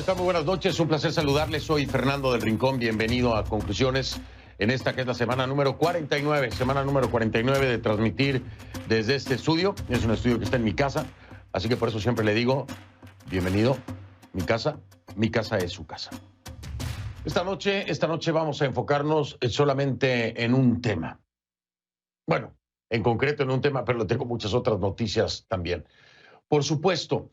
están? Muy buenas noches, un placer saludarles. Soy Fernando del Rincón, bienvenido a Conclusiones en esta que es la semana número 49, de transmitir desde este estudio. Es un estudio que está en mi casa, así que por eso siempre le digo, bienvenido, mi casa es su casa. Esta noche vamos a enfocarnos solamente en un tema. Bueno, en concreto en un tema, pero tengo muchas otras noticias también. Por supuesto,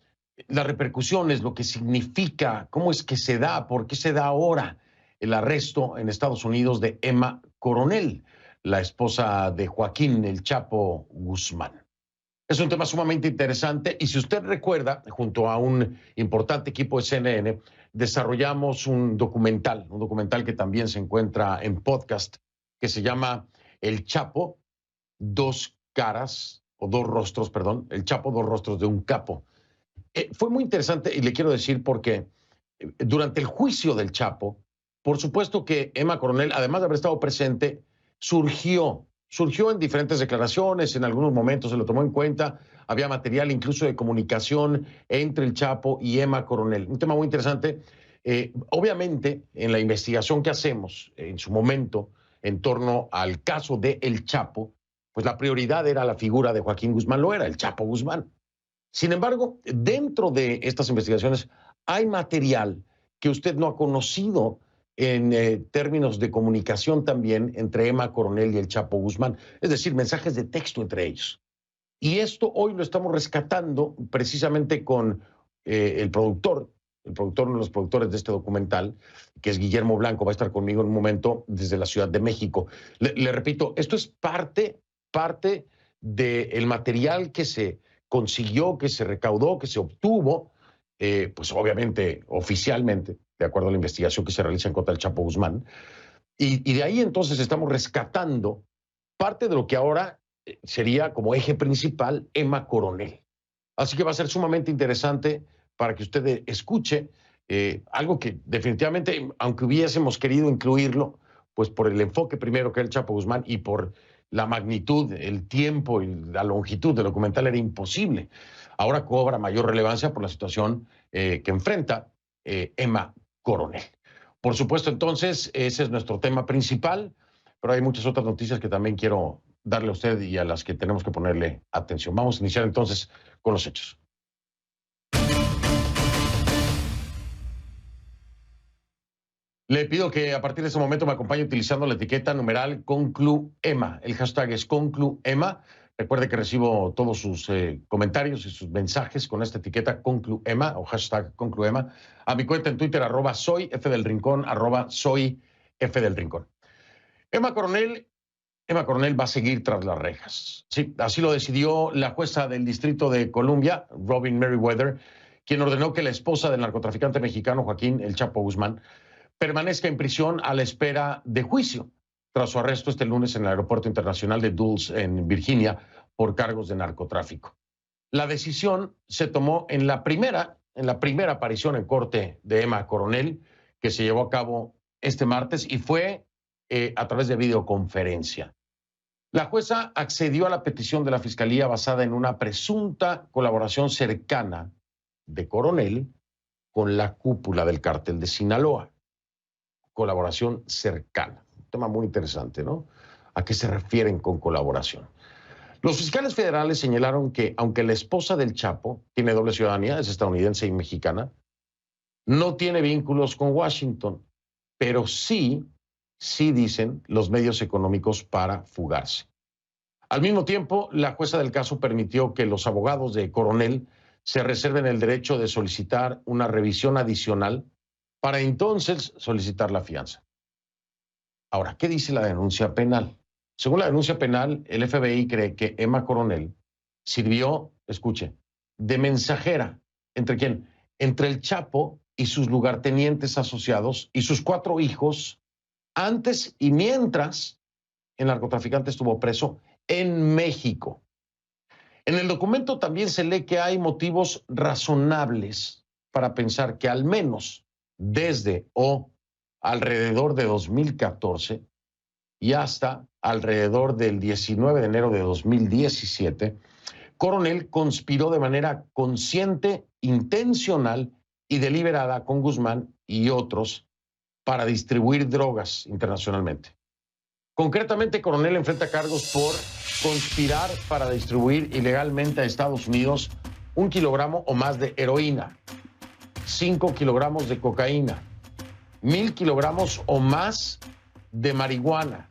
las repercusiones, lo que significa, cómo es que se da, por qué se da ahora el arresto en Estados Unidos de Emma Coronel, la esposa de Joaquín El Chapo Guzmán. Es un tema sumamente interesante y si usted recuerda, junto a un importante equipo de CNN, desarrollamos un documental que también se encuentra en podcast, que se llama El Chapo, dos caras, o dos rostros, perdón, El Chapo, dos rostros de un capo. Fue muy interesante y le quiero decir porque durante el juicio del Chapo, por supuesto que Emma Coronel, además de haber estado presente, surgió en diferentes declaraciones, en algunos momentos se lo tomó en cuenta, había material incluso de comunicación entre el Chapo y Emma Coronel. Un tema muy interesante. Obviamente, en la investigación que hacemos en su momento en torno al caso de El Chapo, pues la prioridad era la figura de Joaquín Guzmán, lo era, el Chapo Guzmán. Sin embargo, dentro de estas investigaciones hay material que usted no ha conocido en términos de comunicación también entre Emma Coronel y el Chapo Guzmán, es decir, mensajes de texto entre ellos. Y esto hoy lo estamos rescatando precisamente con uno de los productores de este documental, que es Guillermo Blanco, va a estar conmigo en un momento desde la Ciudad de México. Le repito, esto es parte del material que se consiguió, que se recaudó, que se obtuvo, pues obviamente oficialmente, de acuerdo a la investigación que se realiza en contra del Chapo Guzmán. Y de ahí entonces estamos rescatando parte de lo que ahora sería como eje principal Emma Coronel. Así que va a ser sumamente interesante para que usted escuche algo que definitivamente, aunque hubiésemos querido incluirlo, pues por el enfoque primero que era el Chapo Guzmán y por la magnitud, el tiempo y la longitud del documental era imposible. Ahora cobra mayor relevancia por la situación que enfrenta Emma Coronel. Por supuesto, entonces, ese es nuestro tema principal, pero hay muchas otras noticias que también quiero darle a usted y a las que tenemos que ponerle atención. Vamos a iniciar entonces con los hechos. Le pido que a partir de ese momento me acompañe utilizando la etiqueta numeral ConcluEma. El hashtag es ConcluEma. Recuerde que recibo todos sus comentarios y sus mensajes con esta etiqueta ConcluEma o hashtag ConcluEma a mi cuenta en Twitter, @soyfdelrincón, @soyfdelrincón. Emma Coronel va a seguir tras las rejas. Sí, así lo decidió la jueza del Distrito de Columbia, Robin Merriweather, quien ordenó que la esposa del narcotraficante mexicano Joaquín El Chapo Guzmán permanezca en prisión a la espera de juicio tras su arresto este lunes en el Aeropuerto Internacional de Dulles, en Virginia, por cargos de narcotráfico. La decisión se tomó en la primera aparición en corte de Emma Coronel, que se llevó a cabo este martes y fue a través de videoconferencia. La jueza accedió a la petición de la Fiscalía basada en una presunta colaboración cercana de Coronel con la cúpula del cártel de Sinaloa. Colaboración cercana. Un tema muy interesante, ¿no? ¿A qué se refieren con colaboración? Los fiscales federales señalaron que, aunque la esposa del Chapo tiene doble ciudadanía, es estadounidense y mexicana, no tiene vínculos con Washington, pero sí dicen los medios económicos para fugarse. Al mismo tiempo, la jueza del caso permitió que los abogados de Coronel se reserven el derecho de solicitar una revisión adicional para entonces solicitar la fianza. Ahora, ¿qué dice la denuncia penal? Según la denuncia penal, el FBI cree que Emma Coronel sirvió, escuche, de mensajera. ¿Entre quién? Entre el Chapo y sus lugartenientes asociados y sus 4 hijos antes y mientras el narcotraficante estuvo preso en México. En el documento también se lee que hay motivos razonables para pensar que al menos desde o alrededor de 2014 y hasta alrededor del 19 de enero de 2017, Coronel conspiró de manera consciente, intencional y deliberada con Guzmán y otros para distribuir drogas internacionalmente. Concretamente, Coronel enfrenta cargos por conspirar para distribuir ilegalmente a Estados Unidos 1 kilogramo o más de heroína, 5 kilogramos de cocaína, 1,000 kilogramos o más de marihuana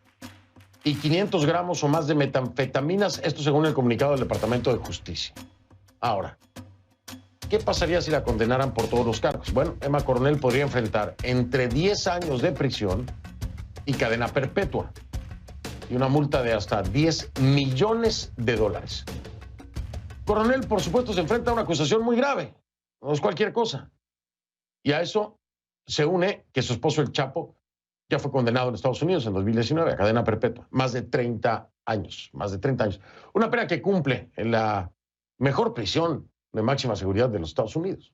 y 500 gramos o más de metanfetaminas, esto según el comunicado del Departamento de Justicia. Ahora, ¿qué pasaría si la condenaran por todos los cargos? Bueno, Emma Coronel podría enfrentar entre 10 años de prisión y cadena perpetua y una multa de hasta 10 millones de dólares. Coronel, por supuesto, se enfrenta a una acusación muy grave, no es cualquier cosa. Y a eso se une que su esposo, el Chapo, ya fue condenado en Estados Unidos en 2019 a cadena perpetua, más de 30 años, más de 30 años. Una pena que cumple en la mejor prisión de máxima seguridad de los Estados Unidos.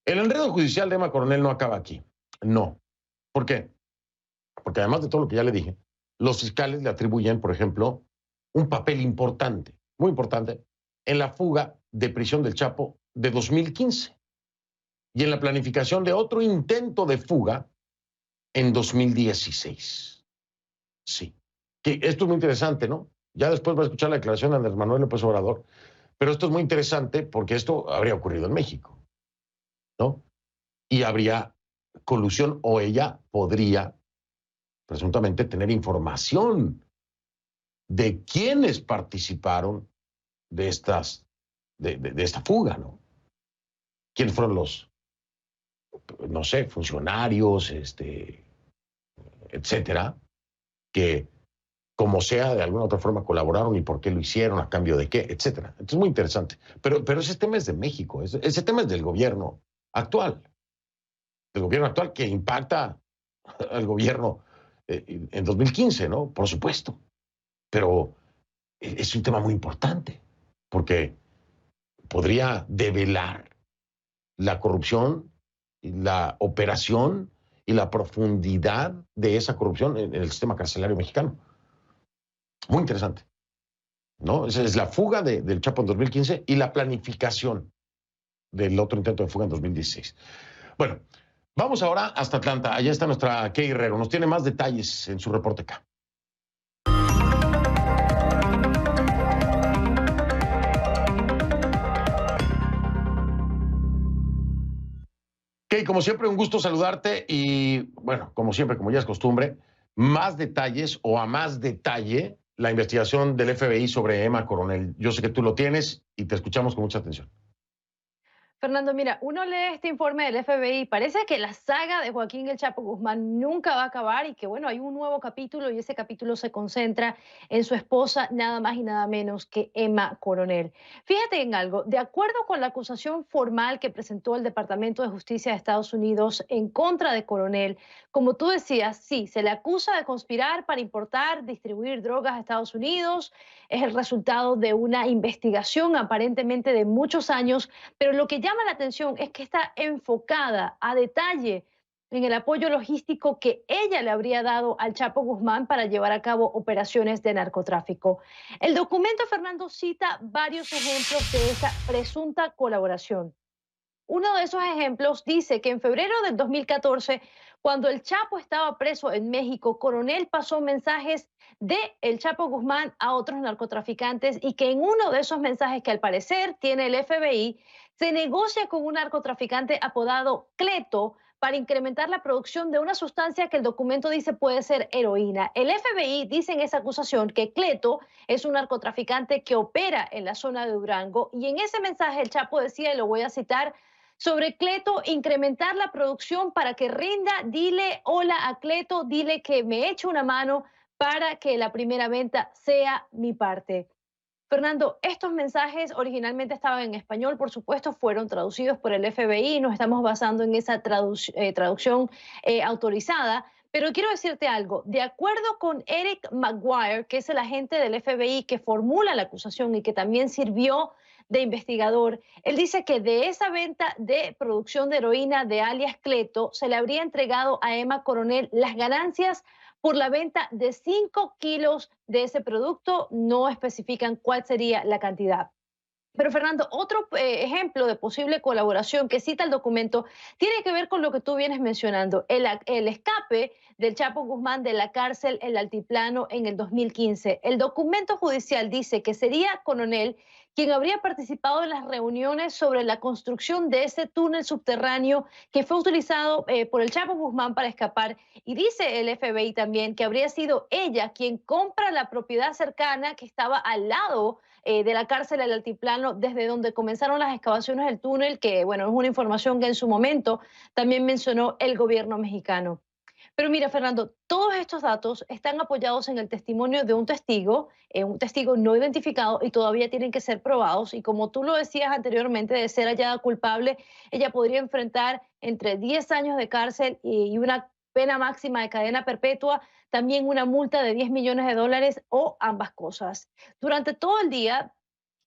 El enredo judicial de Emma Coronel no acaba aquí, no. ¿Por qué? Porque además de todo lo que ya le dije, los fiscales le atribuyen, por ejemplo, un papel importante, muy importante, en la fuga de prisión del Chapo de 2015 y en la planificación de otro intento de fuga en 2016. Sí. Que esto es muy interesante, ¿no? Ya después va a escuchar la declaración de Andrés Manuel López Obrador, pero esto es muy interesante porque esto habría ocurrido en México, ¿no? Y habría colusión o ella podría presuntamente tener información de quiénes participaron de esta fuga, ¿no? ¿Quiénes fueron los, no sé, funcionarios, etcétera, que como sea, de alguna u otra forma colaboraron y por qué lo hicieron, a cambio de qué, etcétera? Entonces, es muy interesante. Pero ese tema es de México, ese tema es del gobierno actual que impacta al gobierno en 2015, ¿no? Por supuesto. Pero es un tema muy importante, porque podría develar la corrupción, la operación y la profundidad de esa corrupción en el sistema carcelario mexicano. Muy interesante, ¿no? Esa es la fuga del Chapo en 2015 y la planificación del otro intento de fuga en 2016. Bueno, vamos ahora hasta Atlanta. Allá está nuestra Kay Herrero. Nos tiene más detalles en su reporte acá. Kay, como siempre, un gusto saludarte y, bueno, como siempre, como ya es costumbre, más detalles o a más detalle la investigación del FBI sobre Emma Coronel. Yo sé que tú lo tienes y te escuchamos con mucha atención. Fernando, mira, uno lee este informe del FBI y parece que la saga de Joaquín El Chapo Guzmán nunca va a acabar y que, bueno, hay un nuevo capítulo y ese capítulo se concentra en su esposa, nada más y nada menos que Emma Coronel. Fíjate en algo, de acuerdo con la acusación formal que presentó el Departamento de Justicia de Estados Unidos en contra de Coronel, como tú decías, sí, se le acusa de conspirar para importar, distribuir drogas a Estados Unidos, es el resultado de una investigación aparentemente de muchos años, pero lo que llama la atención es que está enfocada a detalle en el apoyo logístico que ella le habría dado al Chapo Guzmán para llevar a cabo operaciones de narcotráfico. El documento, Fernando, cita varios ejemplos de esa presunta colaboración. Uno de esos ejemplos dice que en febrero del 2014, cuando el Chapo estaba preso en México, Coronel pasó mensajes de el Chapo Guzmán a otros narcotraficantes y que en uno de esos mensajes que al parecer tiene el FBI, se negocia con un narcotraficante apodado Cleto para incrementar la producción de una sustancia que el documento dice puede ser heroína. El FBI dice en esa acusación que Cleto es un narcotraficante que opera en la zona de Durango y en ese mensaje el Chapo decía, y lo voy a citar, sobre Cleto, incrementar la producción para que rinda, dile hola a Cleto, dile que me eche una mano para que la primera venta sea mi parte. Fernando, estos mensajes originalmente estaban en español, por supuesto, fueron traducidos por el FBI, nos estamos basando en esa traducción autorizada, pero quiero decirte algo, de acuerdo con Eric Maguire, que es el agente del FBI que formula la acusación y que también sirvió de investigador, él dice que de esa venta de producción de heroína de alias Cleto se le habría entregado a Emma Coronel las ganancias por la venta de 5 kilos de ese producto, no especifican cuál sería la cantidad. Pero Fernando, otro ejemplo de posible colaboración que cita el documento tiene que ver con lo que tú vienes mencionando, el escape del Chapo Guzmán de la cárcel El Altiplano en el 2015. El documento judicial dice que sería Coronel quien habría participado en las reuniones sobre la construcción de ese túnel subterráneo que fue utilizado por el Chapo Guzmán para escapar. Y dice el FBI también que habría sido ella quien compra la propiedad cercana que estaba al lado de la cárcel del Altiplano, desde donde comenzaron las excavaciones del túnel, que bueno, es una información que en su momento también mencionó el gobierno mexicano. Pero mira, Fernando, todos estos datos están apoyados en el testimonio de un testigo no identificado y todavía tienen que ser probados. Y como tú lo decías anteriormente, de ser hallada culpable, ella podría enfrentar entre 10 años de cárcel y una pena máxima de cadena perpetua, también una multa de 10 millones de dólares o ambas cosas. Durante todo el día,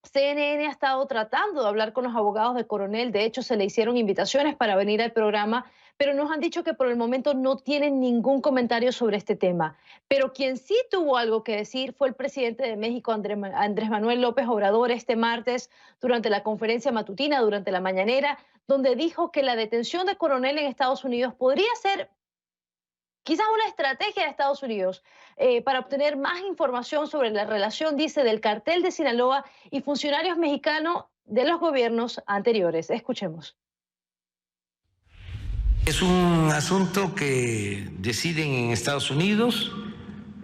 CNN ha estado tratando de hablar con los abogados de Coronel. De hecho, se le hicieron invitaciones para venir al programa, pero nos han dicho que por el momento no tienen ningún comentario sobre este tema. Pero quien sí tuvo algo que decir fue el presidente de México, Andrés Manuel López Obrador, este martes durante la conferencia matutina, durante la mañanera, donde dijo que la detención de Coronel en Estados Unidos podría ser quizás una estrategia de Estados Unidos para obtener más información sobre la relación, dice, del cartel de Sinaloa y funcionarios mexicanos de los gobiernos anteriores. Escuchemos. Es un asunto que deciden en Estados Unidos,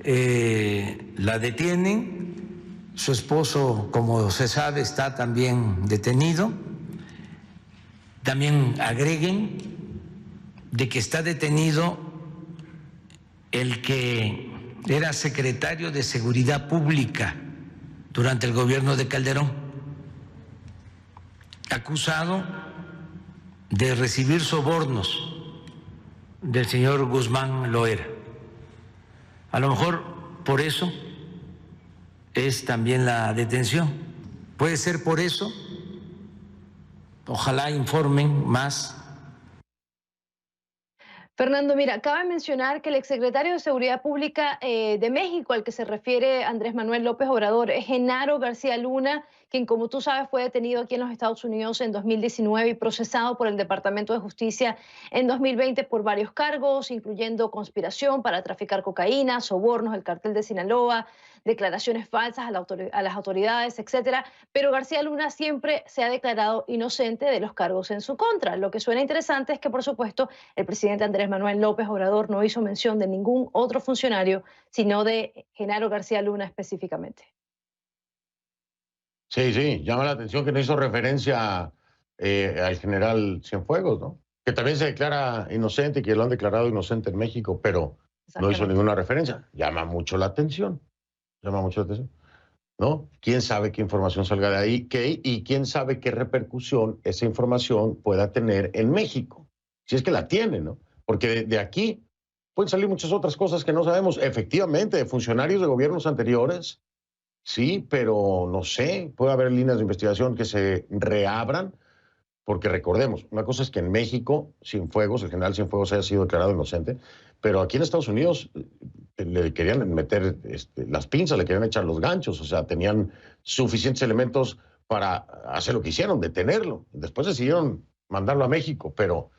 la detienen, su esposo, como se sabe, está también detenido. También agreguen de que está detenido el que era secretario de Seguridad Pública durante el gobierno de Calderón, acusado de recibir sobornos del señor Guzmán Loera. A lo mejor por eso es también la detención. Puede ser por eso. Ojalá informen más. Fernando, mira, cabe mencionar que el exsecretario de Seguridad Pública de México, al que se refiere Andrés Manuel López Obrador, es Genaro García Luna, quien, como tú sabes, fue detenido aquí en los Estados Unidos en 2019 y procesado por el Departamento de Justicia en 2020 por varios cargos, incluyendo conspiración para traficar cocaína, sobornos, el cartel de Sinaloa, declaraciones falsas a las autoridades, etcétera. Pero García Luna siempre se ha declarado inocente de los cargos en su contra. Lo que suena interesante es que, por supuesto, el presidente Andrés Manuel López Obrador no hizo mención de ningún otro funcionario, sino de Genaro García Luna específicamente. Sí, sí, llama la atención que no hizo referencia al general Cienfuegos, ¿no? Que también se declara inocente y que lo han declarado inocente en México, pero no hizo ninguna referencia. Llama mucho la atención. Llama mucho la atención, ¿no? ¿Quién sabe qué información salga de ahí? Y quién sabe qué repercusión esa información pueda tener en México? Si es que la tiene, ¿no? Porque de aquí pueden salir muchas otras cosas que no sabemos. Efectivamente, de funcionarios de gobiernos anteriores, sí, pero no sé, puede haber líneas de investigación que se reabran, porque recordemos, una cosa es que en México, Cienfuegos, el general Cienfuegos haya sido declarado inocente, pero aquí en Estados Unidos le querían meter las pinzas, le querían echar los ganchos, o sea, tenían suficientes elementos para hacer lo que hicieron, detenerlo. Después decidieron mandarlo a México, pero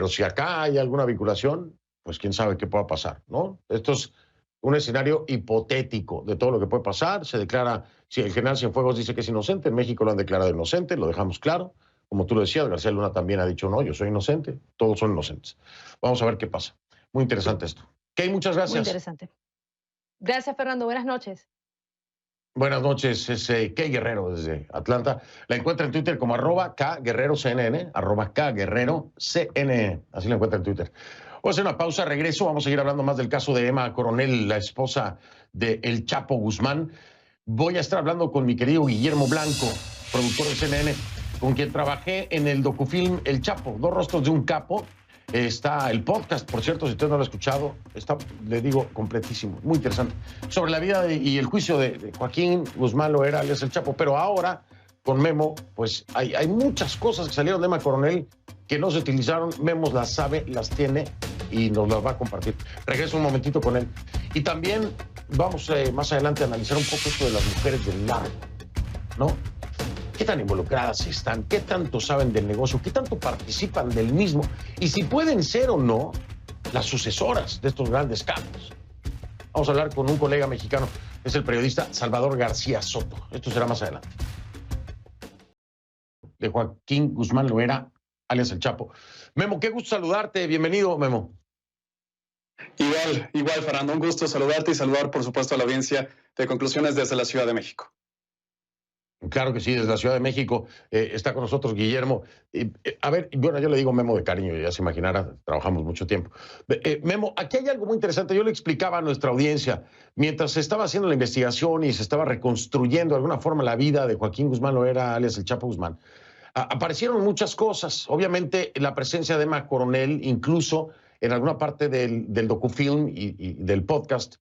si acá hay alguna vinculación, pues quién sabe qué pueda pasar, ¿no? Esto es un escenario hipotético de todo lo que puede pasar. Se declara, si el general Cienfuegos dice que es inocente, en México lo han declarado inocente, lo dejamos claro. Como tú lo decías, García Luna también ha dicho, no, yo soy inocente, todos son inocentes. Vamos a ver qué pasa. Muy interesante esto. Kay, muchas gracias. Muy interesante. Gracias, Fernando. Buenas noches. Buenas noches, es Kay Guerrero desde Atlanta. La encuentra en Twitter como @KGuerreroCNN, @KGuerreroCNN. Así la encuentra en Twitter. Voy a hacer una pausa, regreso. Vamos a seguir hablando más del caso de Emma Coronel, la esposa de El Chapo Guzmán. Voy a estar hablando con mi querido Guillermo Blanco, productor de CNN, con quien trabajé en el docufilm El Chapo, Dos rostros de un capo. Está el podcast, por cierto, si usted no lo ha escuchado, está, le digo, completísimo, muy interesante, sobre la vida y el juicio de Joaquín Guzmán Loera, alias El Chapo. Pero ahora, con Memo, pues hay muchas cosas que salieron de Emma Coronel que no se utilizaron. Memo las sabe, las tiene y nos las va a compartir. Regreso un momentito con él. Y también vamos más adelante a analizar un poco esto de las mujeres del narco, ¿no? qué tan involucradas están, qué tanto saben del negocio, qué tanto participan del mismo y si pueden ser o no las sucesoras de estos grandes cambios. Vamos a hablar con un colega mexicano, es el periodista Salvador García Soto. Esto será más adelante. De Joaquín Guzmán Loera, alias El Chapo. Memo, qué gusto saludarte. Bienvenido, Memo. Igual, Fernando, un gusto saludarte y saludar, por supuesto, a la audiencia de Conclusiones desde la Ciudad de México. Claro que sí, desde la Ciudad de México está con nosotros Guillermo. A ver, bueno, yo le digo Memo de cariño, ya se imaginará, trabajamos mucho tiempo. Memo, aquí hay algo muy interesante, yo le explicaba a nuestra audiencia, mientras se estaba haciendo la investigación y se estaba reconstruyendo de alguna forma la vida de Joaquín Guzmán Loera, alias El Chapo Guzmán, aparecieron muchas cosas, obviamente la presencia de Emma Coronel, incluso en alguna parte del docufilm y del podcast,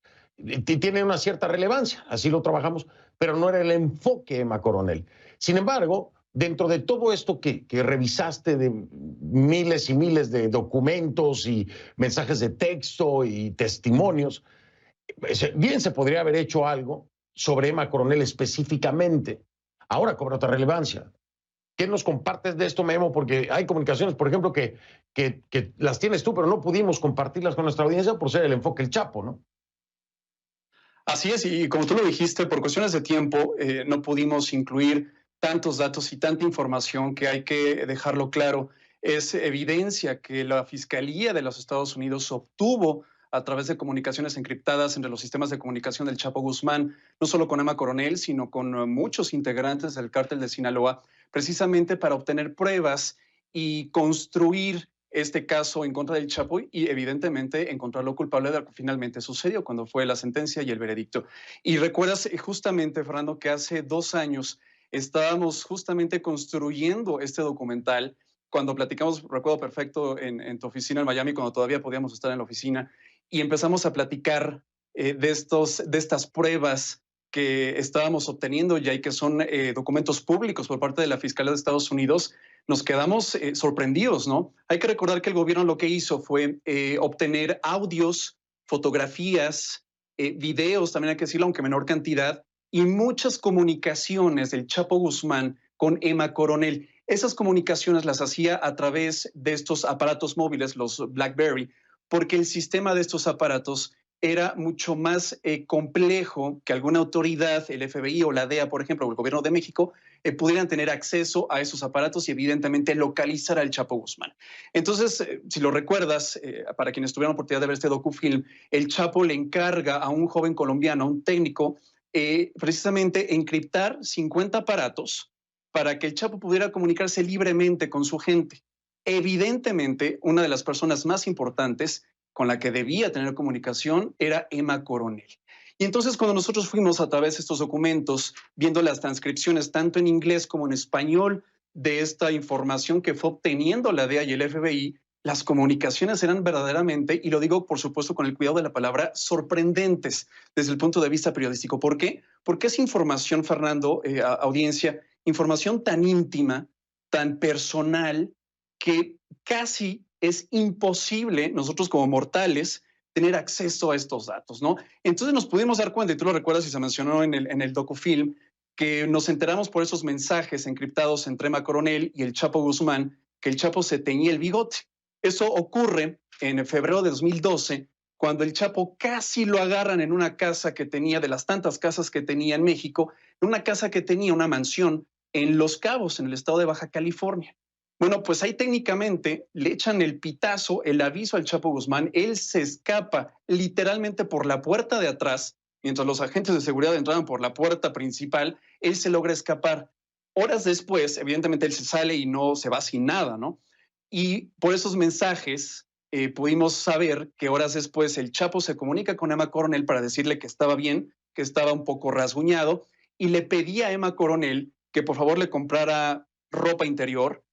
tiene una cierta relevancia, así lo trabajamos, pero no era el enfoque Emma Coronel. Sin embargo, dentro de todo esto que revisaste de miles y miles de documentos y mensajes de texto y testimonios, bien se podría haber hecho algo sobre Emma Coronel específicamente. Ahora cobra otra relevancia. ¿Qué nos compartes de esto, Memo? Porque hay comunicaciones, por ejemplo, que las tienes tú, pero no pudimos compartirlas con nuestra audiencia por ser el enfoque El Chapo, ¿no? Así es, y como tú lo dijiste, por cuestiones de tiempo no pudimos incluir tantos datos y tanta información que hay que dejarlo claro. Es evidencia que la Fiscalía de los Estados Unidos obtuvo a través de comunicaciones encriptadas entre los sistemas de comunicación del Chapo Guzmán, no solo con Emma Coronel, sino con muchos integrantes del cártel de Sinaloa, precisamente para obtener pruebas y construir este caso en contra del Chapo y evidentemente encontrarlo culpable de lo que finalmente sucedió cuando fue la sentencia y el veredicto. Y recuerdas justamente, Fernando, que hace 2 años estábamos justamente construyendo este documental cuando platicamos, recuerdo perfecto, en tu oficina en Miami, cuando todavía podíamos estar en la oficina, y empezamos a platicar de estas pruebas que estábamos obteniendo ya y que son documentos públicos por parte de la Fiscalía de Estados Unidos. Nos quedamos sorprendidos, ¿no? Hay que recordar que el gobierno lo que hizo fue obtener audios, fotografías, videos, también hay que decirlo, aunque menor cantidad, y muchas comunicaciones del Chapo Guzmán con Emma Coronel. Esas comunicaciones las hacía a través de estos aparatos móviles, los BlackBerry, porque el sistema de estos aparatos era mucho más complejo que alguna autoridad, el FBI o la DEA, por ejemplo, o el gobierno de México, pudieran tener acceso a esos aparatos y evidentemente localizar al Chapo Guzmán. Entonces, si lo recuerdas, para quienes tuvieron la oportunidad de ver este docufilm, el Chapo le encarga a un joven colombiano, a un técnico, precisamente encriptar 50 aparatos para que el Chapo pudiera comunicarse libremente con su gente. Evidentemente, una de las personas más importantes con la que debía tener comunicación era Emma Coronel. Y entonces cuando nosotros fuimos a través de estos documentos, viendo las transcripciones tanto en inglés como en español de esta información que fue obteniendo la DEA y el FBI, las comunicaciones eran verdaderamente, y lo digo por supuesto con el cuidado de la palabra, sorprendentes desde el punto de vista periodístico. ¿Por qué? Porque es información, Fernando, audiencia, información tan íntima, tan personal, que casi es imposible nosotros como mortales tener acceso a estos datos, ¿no? Entonces nos pudimos dar cuenta, y tú lo recuerdas y se mencionó en el docufilm, que nos enteramos por esos mensajes encriptados entre Emma Coronel y el Chapo Guzmán, que el Chapo se teñía el bigote. Eso ocurre en febrero de 2012, cuando el Chapo casi lo agarran en una casa que tenía, de las tantas casas que tenía en México, en una casa que tenía una mansión en Los Cabos, en el estado de Baja California. Bueno, pues ahí técnicamente le echan el pitazo, el aviso al Chapo Guzmán. Él se escapa literalmente por la puerta de atrás, mientras los agentes de seguridad entraban por la puerta principal, él se logra escapar. Horas después, evidentemente él se sale y no se va sin nada, ¿no? Y por esos mensajes pudimos saber que horas después el Chapo se comunica con Emma Coronel para decirle que estaba bien, que estaba un poco rasguñado, y le pedía a Emma Coronel que por favor le comprara ropa interior,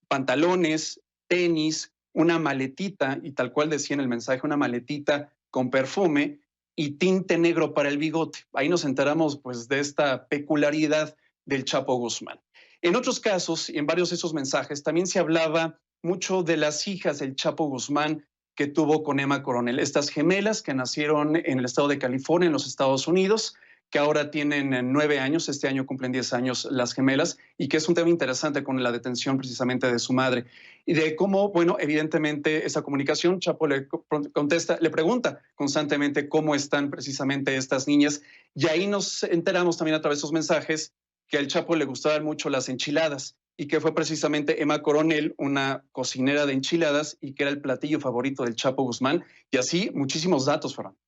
pantalones, tenis, una maletita, y tal cual decía en el mensaje, una maletita con perfume y tinte negro para el bigote. Ahí nos enteramos pues de esta peculiaridad del Chapo Guzmán. En otros casos, y en varios de esos mensajes, también se hablaba mucho de las hijas del Chapo Guzmán que tuvo con Emma Coronel, estas gemelas que nacieron en el estado de California, en los Estados Unidos, que ahora tienen 9 años, este año cumplen 10 años las gemelas, y que es un tema interesante con la detención precisamente de su madre. Y de cómo, bueno, evidentemente esa comunicación, Chapo le contesta, le pregunta constantemente cómo están precisamente estas niñas, y ahí nos enteramos también a través de esos mensajes que al Chapo le gustaban mucho las enchiladas, y que fue precisamente Emma Coronel, una cocinera de enchiladas, y que era el platillo favorito del Chapo Guzmán, y así muchísimos datos, Fernando.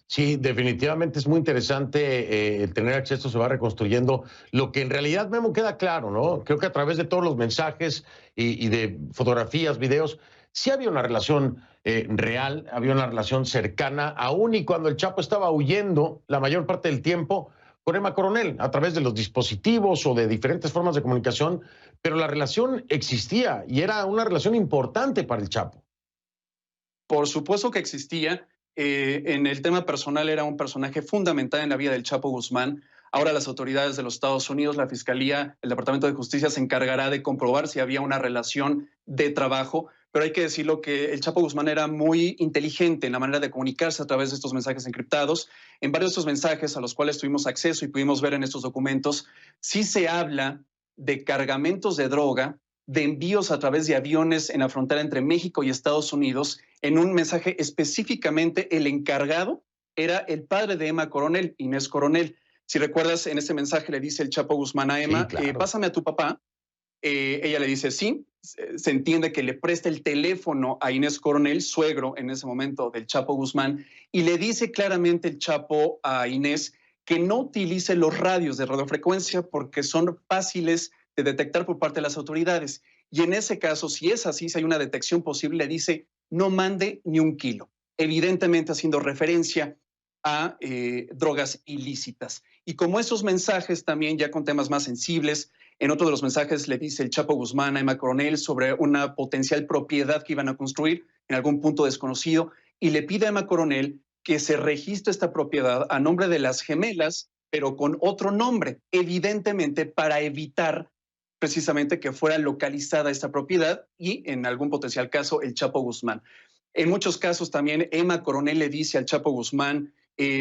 Sí, definitivamente es muy interesante el tener acceso, se va reconstruyendo. Lo que en realidad, Memo, queda claro, ¿no? Creo que a través de todos los mensajes y de fotografías, videos, sí había una relación real, había una relación cercana, aún y cuando el Chapo estaba huyendo la mayor parte del tiempo con Emma Coronel, a través de los dispositivos o de diferentes formas de comunicación, pero la relación existía y era una relación importante para el Chapo. Por supuesto que existía. En el tema personal era un personaje fundamental en la vida del Chapo Guzmán. Ahora las autoridades de los Estados Unidos, la Fiscalía, el Departamento de Justicia se encargará de comprobar si había una relación de trabajo, pero hay que decirlo que el Chapo Guzmán era muy inteligente en la manera de comunicarse a través de estos mensajes encriptados. En varios de estos mensajes a los cuales tuvimos acceso y pudimos ver en estos documentos, sí se habla de cargamentos de droga, de envíos a través de aviones en la frontera entre México y Estados Unidos. En un mensaje específicamente, el encargado era el padre de Emma Coronel, Inés Coronel. Si recuerdas, en ese mensaje le dice el Chapo Guzmán a Emma, Sí, claro. pásame a tu papá. Ella le dice sí, se entiende que le presta el teléfono a Inés Coronel, suegro en ese momento del Chapo Guzmán, y le dice claramente el Chapo a Inés que no utilice los radios de radiofrecuencia porque son fáciles de detectar por parte de las autoridades. Y en ese caso, si es así, si hay una detección posible, le dice no mande ni un kilo, evidentemente haciendo referencia a drogas ilícitas. Y como esos mensajes también ya con temas más sensibles, en otro de los mensajes le dice el Chapo Guzmán a Emma Coronel sobre una potencial propiedad que iban a construir en algún punto desconocido, y le pide a Emma Coronel que se registre esta propiedad a nombre de las gemelas, pero con otro nombre, evidentemente para evitar precisamente que fuera localizada esta propiedad y en algún potencial caso el Chapo Guzmán. En muchos casos también Emma Coronel le dice al Chapo Guzmán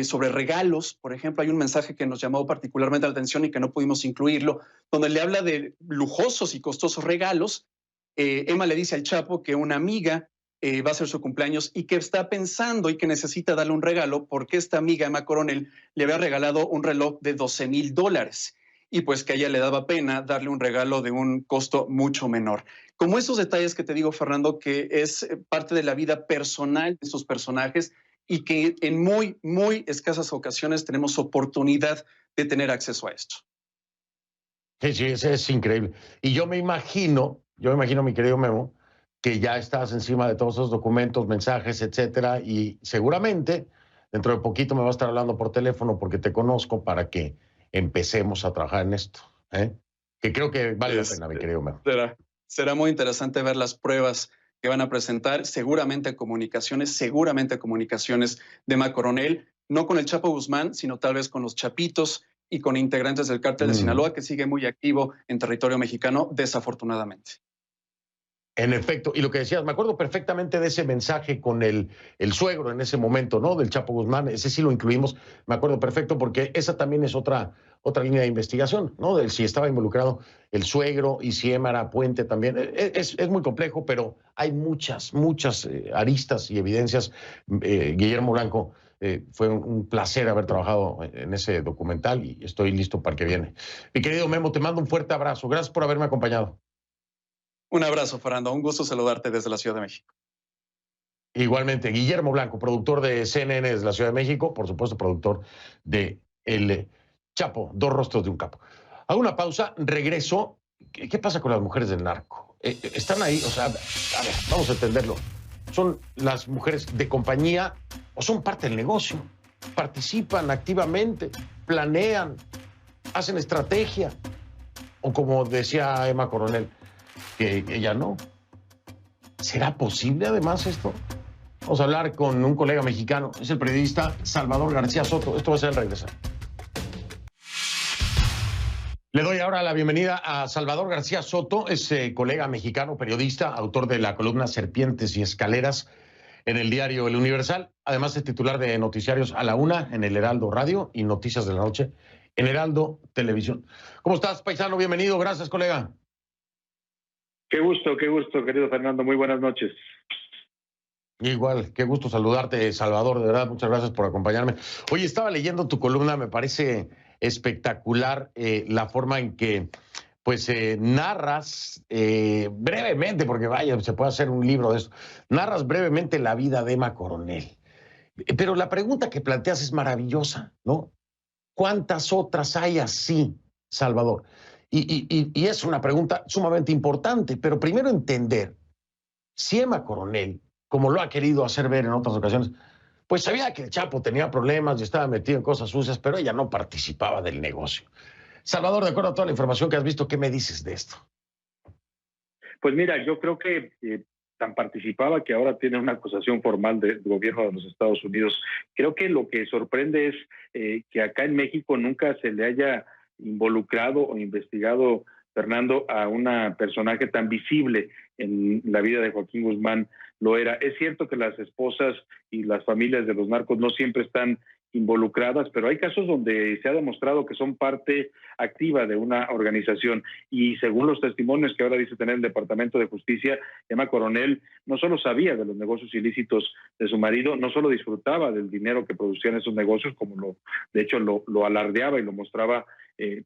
sobre regalos. Por ejemplo, hay un mensaje que nos llamó particularmente la atención y que no pudimos incluirlo, donde le habla de lujosos y costosos regalos. Emma le dice al Chapo que una amiga va a ser su cumpleaños y que está pensando y que necesita darle un regalo porque esta amiga, Emma Coronel, le había regalado un reloj de $12,000 y pues que a ella le daba pena darle un regalo de un costo mucho menor. Como esos detalles que te digo, Fernando, que es parte de la vida personal de estos personajes y que en muy, muy escasas ocasiones tenemos oportunidad de tener acceso a esto. Sí, sí, es increíble. Y yo me imagino, mi querido Memo, que ya estás encima de todos esos documentos, mensajes, etcétera, y seguramente dentro de poquito me va a estar hablando por teléfono porque te conozco para que empecemos a trabajar en esto, ¿eh? Que creo que vale la pena, mi querido Memo. Será muy interesante ver las pruebas que van a presentar, seguramente comunicaciones de Emma Coronel, no con el Chapo Guzmán, sino tal vez con los Chapitos y con integrantes del cártel de Sinaloa, que sigue muy activo en territorio mexicano, desafortunadamente. En efecto, y lo que decías, me acuerdo perfectamente de ese mensaje con el suegro en ese momento, ¿no? Del Chapo Guzmán, ese sí lo incluimos, me acuerdo perfecto, porque esa también es otra línea de investigación, ¿no? De si estaba involucrado el suegro y si Emma era puente también. Es muy complejo, pero hay muchas aristas y evidencias. Guillermo Blanco, fue un placer haber trabajado en ese documental y estoy listo para el que viene. Mi querido Memo, te mando un fuerte abrazo. Gracias por haberme acompañado. Un abrazo, Fernando. Un gusto saludarte desde la Ciudad de México. Igualmente, Guillermo Blanco, productor de CNN desde la Ciudad de México, por supuesto, productor de El Chapo, Dos rostros de un capo. Hago una pausa, regreso. ¿Qué pasa con las mujeres del narco? Están ahí, o sea, a ver, vamos a entenderlo. ¿Son las mujeres de compañía o son parte del negocio? Participan activamente, planean, hacen estrategia. O como decía Emma Coronel, que ella no. ¿Será posible además esto? Vamos a hablar con un colega mexicano, es el periodista Salvador García Soto. Esto va a ser al regresar. Le doy ahora la bienvenida a Salvador García Soto, es colega mexicano, periodista, autor de la columna Serpientes y Escaleras. en el diario El Universal. Además es titular de Noticiarios a la Una en el Heraldo Radio y Noticias de la Noche en Heraldo Televisión. ¿Cómo estás, paisano? Bienvenido. Gracias, colega. Qué gusto, querido Fernando. Muy buenas noches. Igual, qué gusto saludarte, Salvador. De verdad, muchas gracias por acompañarme. Oye, estaba leyendo tu columna, me parece espectacular la forma en que pues narras brevemente, porque vaya, se puede hacer un libro de esto, narras brevemente la vida de Emma Coronel. Pero la pregunta que planteas es maravillosa, ¿no? ¿Cuántas otras hay así, Salvador? Y es una pregunta sumamente importante, pero primero entender si Emma Coronel, como lo ha querido hacer ver en otras ocasiones, pues sabía que el Chapo tenía problemas y estaba metido en cosas sucias, pero ella no participaba del negocio. Salvador, de acuerdo a toda la información que has visto, ¿qué me dices de esto? Pues mira, yo creo que tan participaba que ahora tiene una acusación formal del gobierno de los Estados Unidos. Creo que lo que sorprende es que acá en México nunca se le haya involucrado o investigado, Fernando, a una personaje tan visible en la vida de Joaquín Guzmán Loera. Es cierto que las esposas y las familias de los narcos no siempre están involucradas, pero hay casos donde se ha demostrado que son parte activa de una organización y según los testimonios que ahora dice tener el Departamento de Justicia, Emma Coronel no solo sabía de los negocios ilícitos de su marido, no solo disfrutaba del dinero que producían esos negocios, como de hecho lo alardeaba y lo mostraba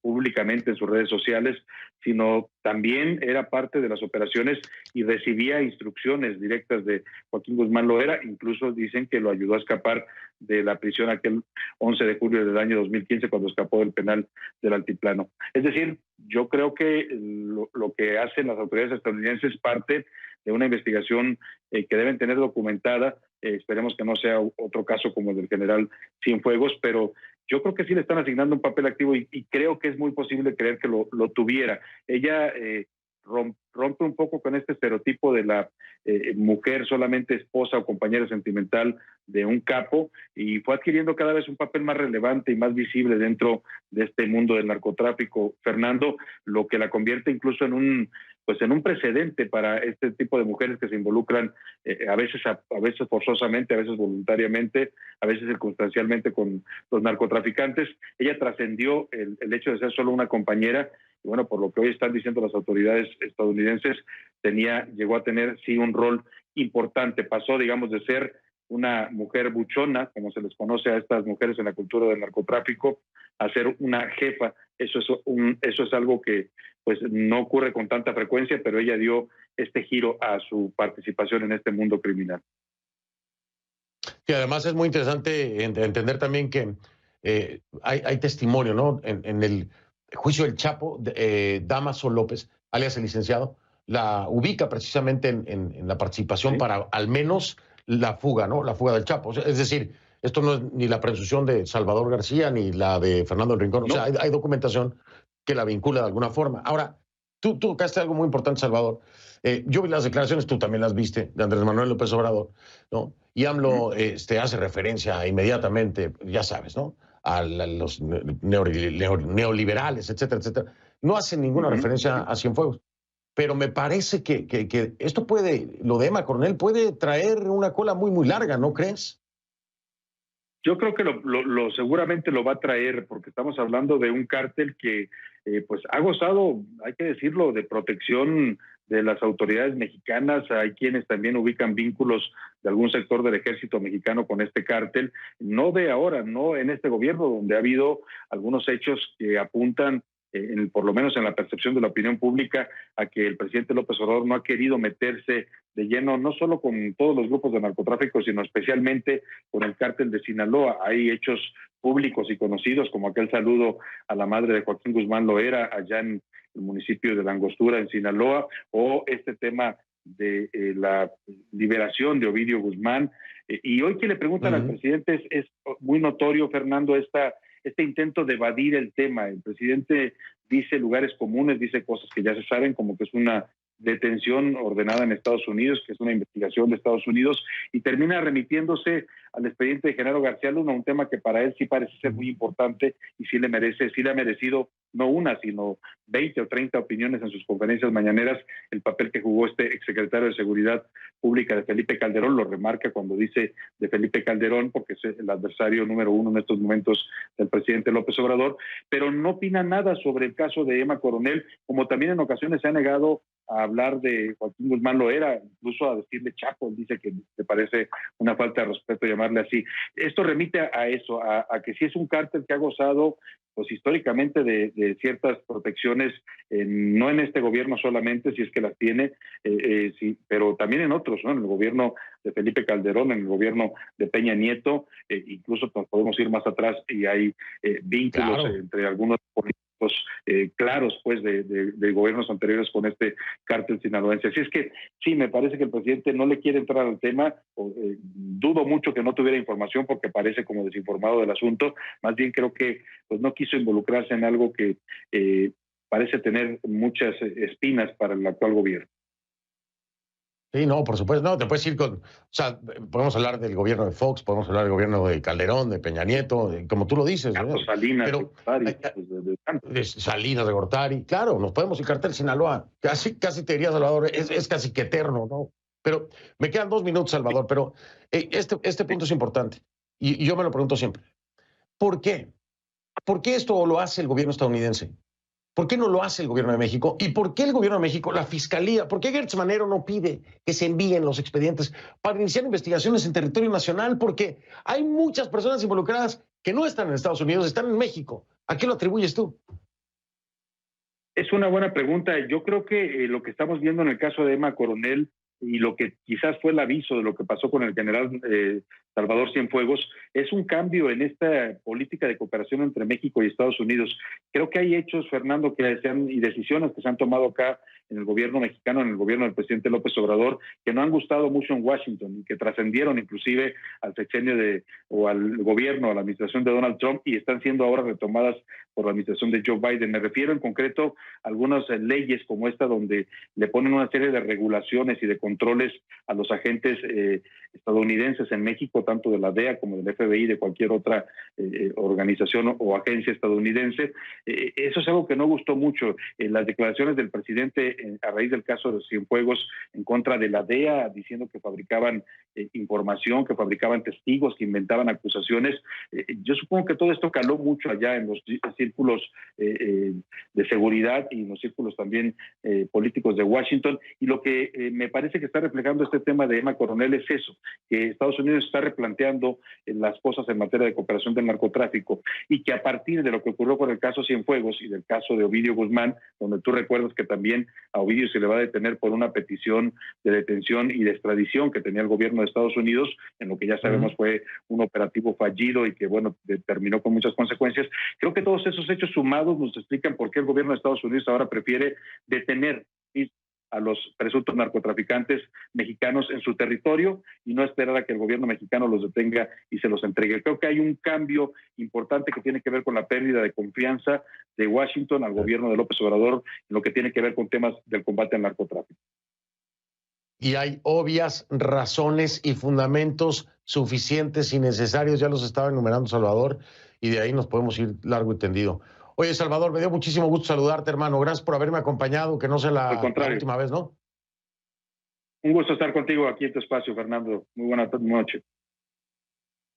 públicamente en sus redes sociales, sino también era parte de las operaciones y recibía instrucciones directas de Joaquín Guzmán Loera. Incluso dicen que lo ayudó a escapar de la prisión aquel 11 de julio del año 2015 cuando escapó del penal del Altiplano. Es decir, yo creo que lo que hacen las autoridades estadounidenses es parte de una investigación que deben tener documentada. Esperemos que no sea otro caso como el del general Cienfuegos, pero yo creo que sí le están asignando un papel activo y creo que es muy posible creer que lo tuviera. Ella rompe un poco con este estereotipo de la mujer solamente esposa o compañera sentimental de un capo y fue adquiriendo cada vez un papel más relevante y más visible dentro de este mundo del narcotráfico, Fernando, lo que la convierte incluso en un precedente para este tipo de mujeres que se involucran a veces forzosamente, a veces voluntariamente, a veces circunstancialmente con los narcotraficantes. Ella trascendió el hecho de ser solo una compañera y bueno, por lo que hoy están diciendo las autoridades estadounidenses, llegó a tener sí un rol importante, pasó digamos de ser una mujer buchona, como se les conoce a estas mujeres en la cultura del narcotráfico, a ser una jefa. Eso es algo que pues no ocurre con tanta frecuencia, pero ella dio este giro a su participación en este mundo criminal. Y además es muy interesante entender también que hay testimonio, ¿no? En el juicio del Chapo, Damaso López, alias el licenciado, la ubica precisamente en la participación ¿sí? Para al menos la fuga, ¿no? La fuga del Chapo. Es decir, esto no es ni la presunción de Salvador García ni la de Fernando del Rincón. No. O sea, hay documentación que la vincula de alguna forma. Ahora, tú tocaste algo muy importante, Salvador. Yo vi las declaraciones, tú también las viste, de Andrés Manuel López Obrador, ¿no? Y AMLO hace referencia inmediatamente, ya sabes, ¿no? A los neoliberales, etcétera, etcétera. No hacen ninguna referencia a Cienfuegos. Pero me parece que esto lo de Emma Coronel puede traer una cola muy, muy larga, ¿no crees? Yo creo que seguramente lo va a traer, porque estamos hablando de un cártel que pues ha gozado, hay que decirlo, de protección de las autoridades mexicanas. Hay quienes también ubican vínculos de algún sector del ejército mexicano con este cártel, no de ahora, no en este gobierno, donde ha habido algunos hechos que apuntan por lo menos en la percepción de la opinión pública, a que el presidente López Obrador no ha querido meterse de lleno, no solo con todos los grupos de narcotráfico, sino especialmente con el cártel de Sinaloa. Hay hechos públicos y conocidos, como aquel saludo a la madre de Joaquín Guzmán Loera, allá en el municipio de La Angostura, en Sinaloa, o este tema de la liberación de Ovidio Guzmán. Y hoy que le preguntan al presidente es muy notorio, Fernando, este intento de evadir el tema. El presidente dice lugares comunes, dice cosas que ya se saben, como que es una detención ordenada en Estados Unidos, que es una investigación de Estados Unidos, y termina remitiéndose al expediente de Genaro García Luna, un tema que para él sí parece ser muy importante y sí le ha merecido no una, sino 20 o 30 opiniones en sus conferencias mañaneras, el papel que jugó este exsecretario de Seguridad Pública de Felipe Calderón. Lo remarca cuando dice de Felipe Calderón, porque es el adversario número uno en estos momentos del presidente López Obrador, pero no opina nada sobre el caso de Emma Coronel, como también en ocasiones se ha negado a hablar de Joaquín Guzmán Loera, incluso a decirle Chapo. Dice que le parece una falta de respeto llamarle así. Esto remite a eso, a que sí es un cártel que ha gozado pues históricamente de ciertas protecciones, no en este gobierno solamente, si es que las tiene, sí, pero también en otros, ¿no? En el gobierno de Felipe Calderón, en el gobierno de Peña Nieto, incluso nos podemos ir más atrás y hay vínculos entre algunos políticos claros pues de gobiernos anteriores con este cártel sinaloense. Así es que sí, me parece que el presidente no le quiere entrar al tema. Dudo mucho que no tuviera información porque parece como desinformado del asunto. Más bien creo que pues no quiso involucrarse en algo que parece tener muchas espinas para el actual gobierno. Sí, no, por supuesto, no, te puedes ir con, o sea, podemos hablar del gobierno de Fox, podemos hablar del gobierno de Calderón, de Peña Nieto, como tú lo dices. Carlos Salinas, pero, de Salinas, de Gortari, claro, nos podemos ir cartel Sinaloa, casi te diría, Salvador, es casi que eterno, ¿no? Pero me quedan 2 minutos, Salvador, pero este punto es importante, y yo me lo pregunto siempre, ¿por qué? ¿Por qué esto lo hace el gobierno estadounidense? ¿Por qué no lo hace el gobierno de México? ¿Y por qué el gobierno de México, la fiscalía, por qué Gertz Manero no pide que se envíen los expedientes para iniciar investigaciones en territorio nacional? Porque hay muchas personas involucradas que no están en Estados Unidos, están en México. ¿A qué lo atribuyes tú? Es una buena pregunta. Yo creo que lo que estamos viendo en el caso de Emma Coronel y lo que quizás fue el aviso de lo que pasó con el general Salvador Cienfuegos, es un cambio en esta política de cooperación entre México y Estados Unidos. Creo que hay hechos, Fernando, y decisiones que se han tomado acá en el gobierno mexicano, en el gobierno del presidente López Obrador, que no han gustado mucho en Washington y que trascendieron inclusive al sexenio o al gobierno, a la administración de Donald Trump, y están siendo ahora retomadas por la administración de Joe Biden. Me refiero en concreto a algunas leyes como esta, donde le ponen una serie de regulaciones y de controles a los agentes estadounidenses en México, tanto de la DEA como del FBI, de cualquier otra organización o agencia estadounidense. Eso es algo que no gustó mucho. Las declaraciones del presidente a raíz del caso de Cienfuegos en contra de la DEA, diciendo que fabricaban información, que fabricaban testigos, que inventaban acusaciones. Yo supongo que todo esto caló mucho allá en los círculos de seguridad y en los círculos también políticos de Washington, y lo que me parece que está reflejando este tema de Emma Coronel es eso, que Estados Unidos está replanteando las cosas en materia de cooperación del narcotráfico, y que a partir de lo que ocurrió con el caso Cienfuegos y del caso de Ovidio Guzmán, donde tú recuerdas que también a Ovidio se le va a detener por una petición de detención y de extradición que tenía el gobierno de Estados Unidos, en lo que ya sabemos fue un operativo fallido y que, bueno, terminó con muchas consecuencias. Creo que todos esos hechos sumados nos explican por qué el gobierno de Estados Unidos ahora prefiere detener a los presuntos narcotraficantes mexicanos en su territorio y no esperar a que el gobierno mexicano los detenga y se los entregue. Creo que hay un cambio importante que tiene que ver con la pérdida de confianza de Washington al gobierno de López Obrador en lo que tiene que ver con temas del combate al narcotráfico. Y hay obvias razones y fundamentos suficientes y necesarios, ya los estaba enumerando Salvador, y de ahí nos podemos ir largo y tendido. Oye, Salvador, me dio muchísimo gusto saludarte, hermano. Gracias por haberme acompañado, que no sea la última vez, ¿no? Un gusto estar contigo aquí en tu espacio, Fernando. Muy buena noche.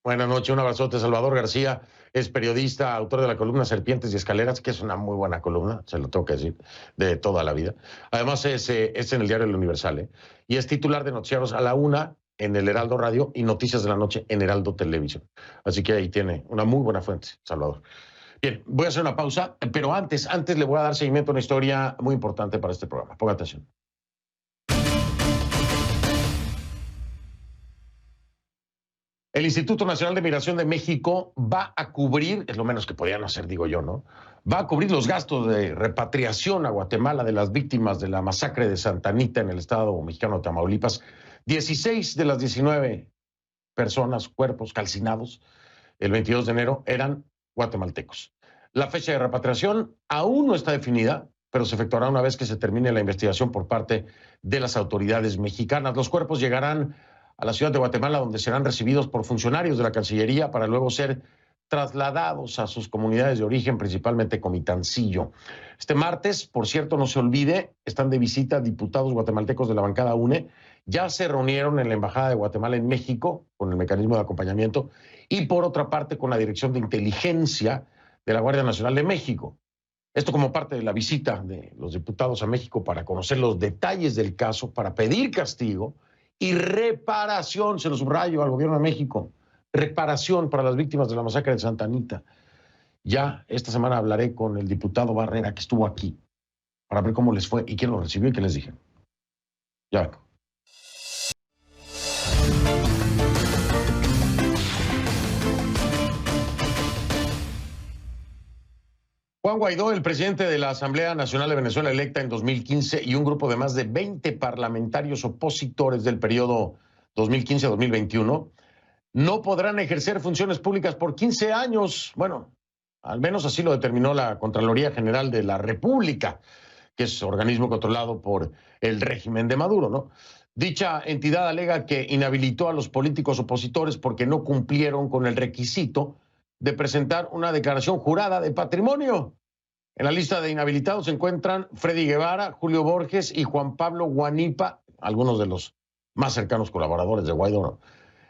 Buenas noches, un abrazote. Salvador García es periodista, autor de la columna Serpientes y Escaleras, que es una muy buena columna, se lo tengo que decir, de toda la vida. Además es en el diario El Universal, y es titular de Noticiarios a la 1 en el Heraldo Radio y Noticias de la Noche en Heraldo Televisión. Así que ahí tiene una muy buena fuente, Salvador. Bien, voy a hacer una pausa, pero antes le voy a dar seguimiento a una historia muy importante para este programa. Ponga atención. El Instituto Nacional de Migración de México va a cubrir, es lo menos que podían hacer, digo yo, ¿no? Va a cubrir los gastos de repatriación a Guatemala de las víctimas de la masacre de Santa Anita en el estado mexicano de Tamaulipas. 16 de las 19 personas, cuerpos calcinados, el 22 de enero, eran guatemaltecos. La fecha de repatriación aún no está definida, pero se efectuará una vez que se termine la investigación por parte de las autoridades mexicanas. Los cuerpos llegarán a la ciudad de Guatemala, donde serán recibidos por funcionarios de la Cancillería para luego ser trasladados a sus comunidades de origen, principalmente Comitancillo. Este martes, por cierto, no se olvide, están de visita diputados guatemaltecos de la bancada UNE. Ya se reunieron en la Embajada de Guatemala en México con el mecanismo de acompañamiento y, por otra parte, con la Dirección de Inteligencia de la Guardia Nacional de México. Esto como parte de la visita de los diputados a México para conocer los detalles del caso, para pedir castigo y reparación, se lo subrayo al gobierno de México, reparación para las víctimas de la masacre de Santa Anita. Ya esta semana hablaré con el diputado Barrera, que estuvo aquí, para ver cómo les fue y quién lo recibió y qué les dije. Ya vengo. Juan Guaidó, el presidente de la Asamblea Nacional de Venezuela electa en 2015 y un grupo de más de 20 parlamentarios opositores del periodo 2015-2021 no podrán ejercer funciones públicas por 15 años. Bueno, al menos así lo determinó la Contraloría General de la República, que es organismo controlado por el régimen de Maduro, ¿no? Dicha entidad alega que inhabilitó a los políticos opositores porque no cumplieron con el requisito de presentar una declaración jurada de patrimonio. En la lista de inhabilitados se encuentran Freddy Guevara, Julio Borges y Juan Pablo Guanipa, algunos de los más cercanos colaboradores de Guaidó, ¿no?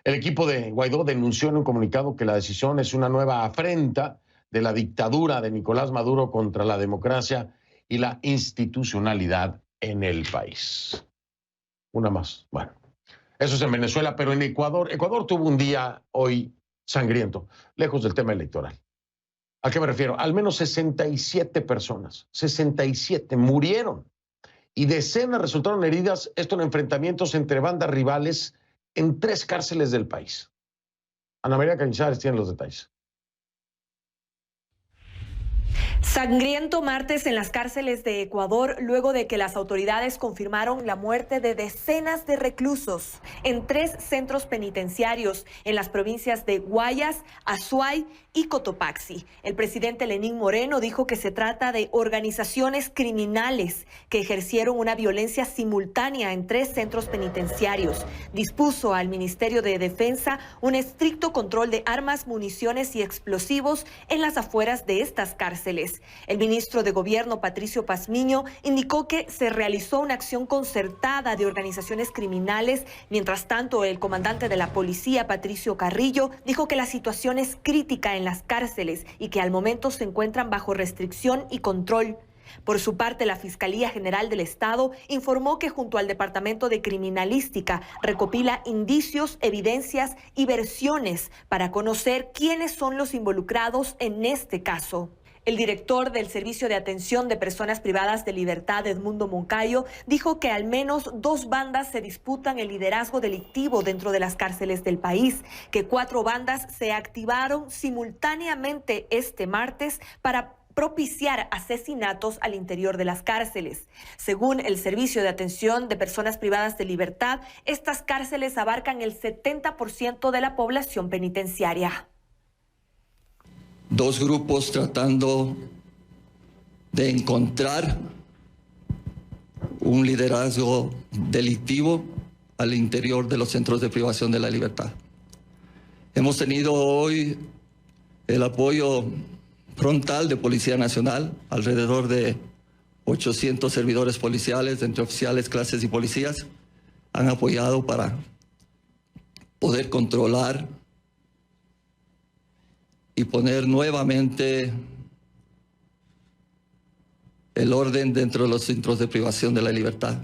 El equipo de Guaidó denunció en un comunicado que la decisión es una nueva afrenta de la dictadura de Nicolás Maduro contra la democracia y la institucionalidad en el país. Una más. Bueno, eso es en Venezuela, pero en Ecuador tuvo un día hoy sangriento, lejos del tema electoral. ¿A qué me refiero? Al menos 67 personas, 67 murieron y decenas resultaron heridas, esto en enfrentamientos entre bandas rivales en 3 cárceles del país. Ana María Cañizares tiene los detalles. Sangriento martes en las cárceles de Ecuador luego de que las autoridades confirmaron la muerte de decenas de reclusos en 3 centros penitenciarios en las provincias de Guayas, Azuay y Cotopaxi. El presidente Lenín Moreno dijo que se trata de organizaciones criminales que ejercieron una violencia simultánea en 3 centros penitenciarios. Dispuso al Ministerio de Defensa un estricto control de armas, municiones y explosivos en las afueras de estas cárceles. El ministro de Gobierno, Patricio Pazmiño, indicó que se realizó una acción concertada de organizaciones criminales. Mientras tanto, el comandante de la policía, Patricio Carrillo, dijo que la situación es crítica en las cárceles y que al momento se encuentran bajo restricción y control. Por su parte, la Fiscalía General del Estado informó que junto al Departamento de Criminalística recopila indicios, evidencias y versiones para conocer quiénes son los involucrados en este caso. El director del Servicio de Atención de Personas Privadas de Libertad, Edmundo Moncayo, dijo que al menos 2 bandas se disputan el liderazgo delictivo dentro de las cárceles del país, que 4 bandas se activaron simultáneamente este martes para propiciar asesinatos al interior de las cárceles. Según el Servicio de Atención de Personas Privadas de Libertad, estas cárceles abarcan el 70% de la población penitenciaria. 2 grupos tratando de encontrar un liderazgo delictivo al interior de los centros de privación de la libertad. Hemos tenido hoy el apoyo frontal de Policía Nacional, alrededor de 800 servidores policiales, entre oficiales, clases y policías, han apoyado para poder controlar y poner nuevamente el orden dentro de los centros de privación de la libertad.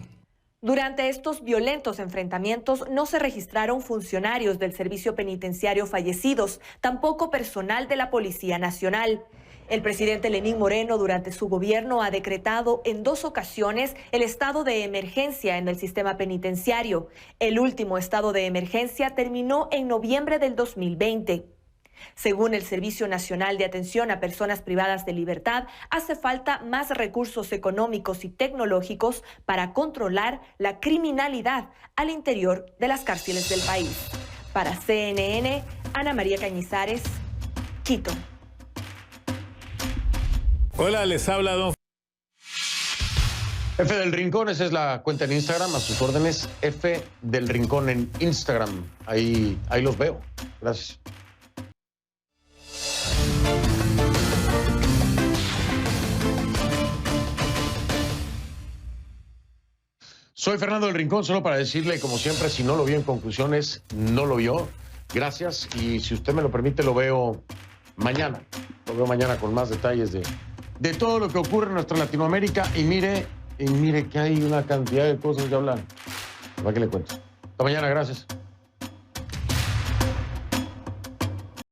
Durante estos violentos enfrentamientos no se registraron funcionarios del servicio penitenciario fallecidos, tampoco personal de la Policía Nacional. El presidente Lenín Moreno durante su gobierno ha decretado en 2 ocasiones el estado de emergencia en el sistema penitenciario. El último estado de emergencia terminó en noviembre del 2020. Según el Servicio Nacional de Atención a Personas Privadas de Libertad, hace falta más recursos económicos y tecnológicos para controlar la criminalidad al interior de las cárceles del país. Para CNN, Ana María Cañizares, Quito. Hola, les habla don F del Rincón, esa es la cuenta en Instagram, a sus órdenes, F del Rincón en Instagram. Ahí los veo. Gracias. Soy Fernando del Rincón, solo para decirle, como siempre, si no lo vio en conclusiones, no lo vio. Gracias. Y si usted me lo permite, lo veo mañana. Lo veo mañana con más detalles de todo lo que ocurre en nuestra Latinoamérica. Y mire que hay una cantidad de cosas que hablar. ¿Para qué le cuento? Hasta mañana, gracias.